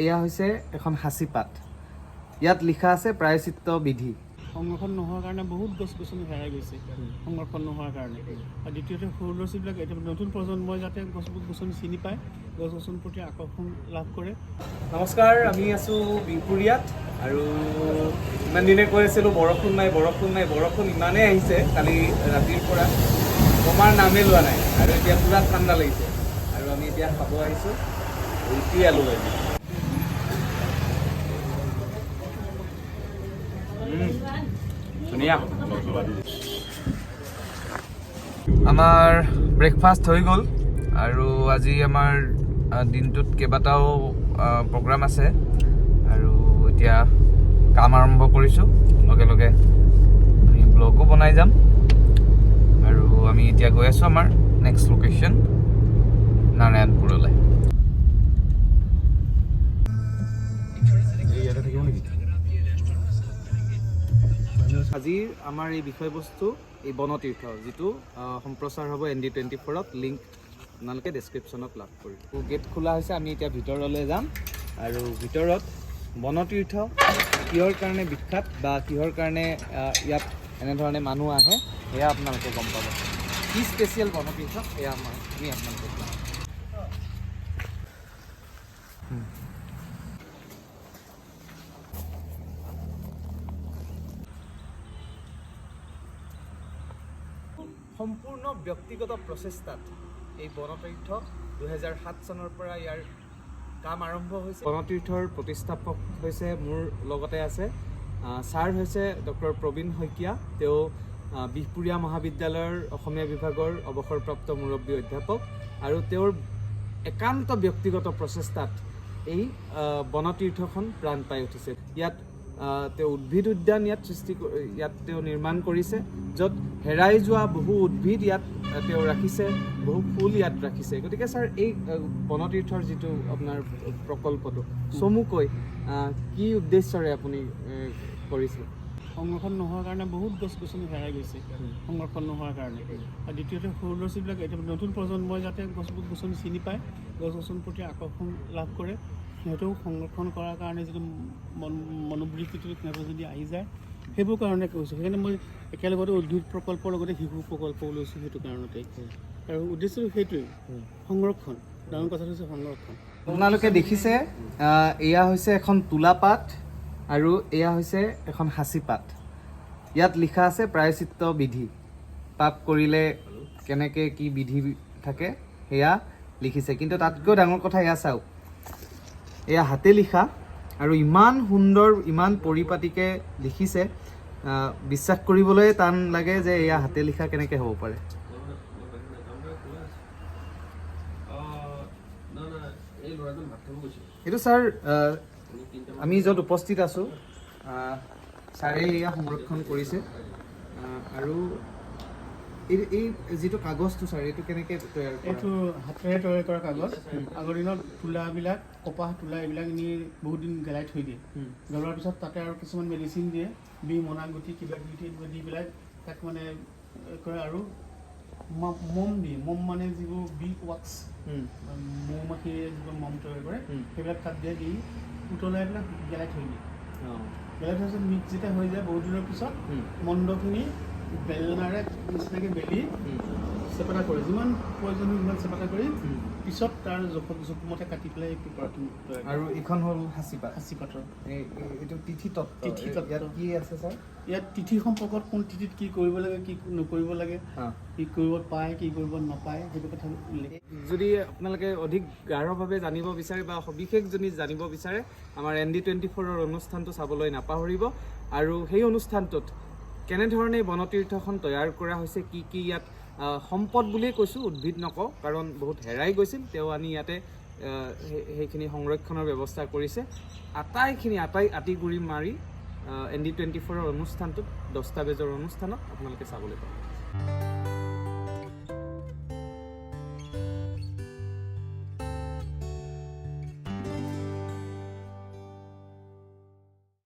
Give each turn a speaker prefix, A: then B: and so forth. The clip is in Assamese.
A: এয়া হৈছে এখন হাঁচিপাত। ইয়াত লিখা আছে প্ৰায়শ্চিত্ত বিধি।
B: সংৰক্ষণ নোহোৱাৰ কাৰণে বহুত গছ গছনি হেৰাই গৈছে সংৰক্ষণ নোহোৱাৰ কাৰণে। আৰু দ্বিতীয়তে সৰু ল'ৰা ছোৱালীবিলাক এতিয়া নতুন প্ৰজন্মই যাতে গছ গছনি চিনি পায়, গছ গছনিৰ প্ৰতি আকৰ্ষণ লাভ কৰে।
A: নমস্কাৰ, আমি আছোঁ বিহপুৰীয়াত আৰু ইমান দিনে কৈ আছিলোঁ বৰষুণ নাই বৰষুণ নাই, বৰষুণ ইমানেই আহিছে কালি ৰাতিৰ পৰা, কমাৰ নামেই লোৱা নাই। আৰু এতিয়া পূৰা ঠাণ্ডা লাগিছে আৰু আমি এতিয়া খাব আহিছোঁ ৰুটি আলু ভাজি। ধুনীয়া। আমাৰ ব্ৰেকফাষ্ট হৈ গ'ল আৰু আজি আমাৰ দিনটোত কেইবাটাও প্ৰগ্ৰাম আছে আৰু এতিয়া কাম আৰম্ভ কৰিছোঁ। লগে লগে আমি ব্লগো বনাই যাম আৰু আমি এতিয়া গৈ আছোঁ আমাৰ নেক্সট লোকেশ্যন নাৰায়ণপুৰলৈ। আজিৰ আমাৰ এই বিষয়বস্তু এই বনতীৰ্থ, যিটো সম্প্ৰচাৰ হ'ব ND24ত। লিংক আপোনালোকে ডেছক্ৰিপশ্যনত লাভ কৰিব। গেট খোলা হৈছে, আমি এতিয়া ভিতৰলৈ যাম আৰু ভিতৰত বনতীৰ্থ কিহৰ কাৰণে বিখ্যাত বা কিহৰ কাৰণে ইয়াত এনেধৰণে মানুহ আহে সেয়া আপোনালোকে গম পাব। কি স্পেচিয়েল বনতীৰ্থ সেয়া আমি আপোনালোকক ক'ম। সম্পূৰ্ণ ব্যক্তিগত প্ৰচেষ্টাত এই বনতীৰ্থ 2007 চনৰ পৰা ইয়াৰ কাম আৰম্ভ হৈছে। বনতীৰ্থৰ প্ৰতিষ্ঠাপক হৈছে মোৰ লগতে আছে ছাৰ হৈছে ডক্টৰ প্ৰবীণ শইকীয়া। তেওঁ বিহপুৰীয়া মহাবিদ্যালয়ৰ অসমীয়া বিভাগৰ অৱসৰপ্ৰাপ্ত মুৰব্বী অধ্যাপক আৰু তেওঁৰ একান্ত ব্যক্তিগত প্ৰচেষ্টাত এই বনতীৰ্থখন প্ৰাণ পাই উঠিছে। ইয়াত তেওঁ উদ্ভিদ উদ্যান ইয়াত তেওঁ নিৰ্মাণ কৰিছে, য'ত হেৰাই যোৱা বহু উদ্ভিদ ইয়াত তেওঁ ৰাখিছে, বহু ফুল ইয়াত ৰাখিছে। গতিকে ছাৰ, এই বনতীৰ্থৰ যিটো আপোনাৰ প্ৰকল্পটো চমুকৈ কি উদ্দেশ্যৰে আপুনি কৰিছে?
B: সংৰক্ষণ নোহোৱাৰ কাৰণে বহুত গছ গছনি হেৰাই গৈছে সংৰক্ষণ নোহোৱাৰ কাৰণে। আৰু দ্বিতীয়তে সৰু ল'ৰা ছোৱালীবিলাক এতিয়া নতুন প্ৰজন্মই যাতে গছ গছনি চিনি পায়, গছ গছনিৰ প্ৰতি আকৰ্ষণ লাভ কৰে, সিহঁতেও সংৰক্ষণ কৰাৰ কাৰণে যিটো মনোবৃত্তিটো সিহঁতৰ যদি আহি যায়, সেইবোৰ কাৰণে কৈছোঁ। সেইকাৰণে মই একেলগতে উদ্ভিদ প্ৰকল্পৰ লগতে শিশু প্ৰকল্পও লৈছোঁ। সেইটো কাৰণতে আৰু উদ্দেশ্যটো সেইটোৱেই, সংৰক্ষণ। ডাঙৰ কথাটো হৈছে সংৰক্ষণ।
A: আপোনালোকে দেখিছে, এয়া হৈছে এখন তুলাপাত আৰু এয়া হৈছে এখন হাঁচিপাত। ইয়াত লিখা আছে প্ৰায়শ্চিত্ত বিধি। পাপ কৰিলে কেনেকৈ কি বিধি থাকে সেয়া লিখিছে। কিন্তু তাতকৈ ডাঙৰ কথা এয়া চাওক, এয়া হাতে লিখা আৰু ইমান সুন্দৰ, ইমান পৰিপাটিকৈ লিখিছে, বিশ্বাস কৰিবলৈ টান লাগে যে এয়া হাতে লিখা কেনেকৈ হ'ব পাৰে। এইটো ছাৰ, আমি য'ত উপস্থিত আছোঁ ছাৰে এয়া সংৰক্ষণ কৰিছে। আৰু এই যিটো কাগজটো ছাৰ, এইটো কেনেকৈ তৈয়াৰ কৰে?
B: এইটো হাতেৰে তৈয়াৰ কৰা কাগজ। আগৰ দিনত তোলাবিলাক, কপাহ তোলা এইবিলাক নি বহুত দিন গেলাই থৈ দিয়ে। জ্বলোৱাৰ পিছত তাতে আৰু কিছুমান মেডিচিন দিয়ে, মনা গুটি কিবা কিবি দি পেলাই তাক মানে কৰে। আৰু মম দিয়ে, মম মানে যিবোৰ বি ৱাক্স, মৌ-মাখিৰে যিবোৰ মম তৈয়াৰ কৰে, সেইবিলাক তাত দিয়ে, দি উতলাই পেলাই গেলাই থৈ দিয়ে। গেলাই থোৱাৰ পিছত মিক্স যেতিয়া হৈ যায়, বহুত দিনৰ পিছত মণ্ডখিনি বেলনাৰে নিচিনাকৈ বেলি চেপেটা কৰে, যিমান প্ৰয়োজন সিমান চেপেটা কৰি পিছত তাৰ জোখমতে কাটি পেলাই এই পেপাৰটো তৈয়াৰ কৰে।
A: আৰু এইখন হ'ল হাঁচিপাত।
B: হাঁচিপাতৰ
A: এইটো তিথি তত্ত্ব। ইয়াত কি আছে ছাৰ?
B: ইয়াত তিথি সম্পৰ্কত কোন তিথিত কি কৰিব লাগে, কি নকৰিব লাগে, কি কৰিব পায়, কি কৰিব নাপায়, সেইটো কথা উল্লেখ।
A: যদি আপোনালোকে অধিক গাঢ়ভাৱে জানিব বিচাৰে বা সবিশেষ যদি জানিব বিচাৰে, আমাৰ ND24ৰ অনুষ্ঠানটো চাবলৈ নাপাহৰিব। আৰু সেই অনুষ্ঠানটোত কেনেধৰণে বনতীৰ্থখন তৈয়াৰ কৰা হৈছে, কি কি ইয়াত সম্পদ বুলিয়ে কৈছোঁ, উদ্ভিদ নকওঁ, কাৰণ বহুত হেৰাই গৈছিল, তেওঁ আনি ইয়াতে সেইখিনি সংৰক্ষণৰ ব্যৱস্থা কৰিছে। আটাইখিনি আঁতিগুৰি মাৰি ND24ৰ অনুষ্ঠানটোত, দস্তাবেজৰ অনুষ্ঠানত আপোনালোকে চাবলৈ পাব।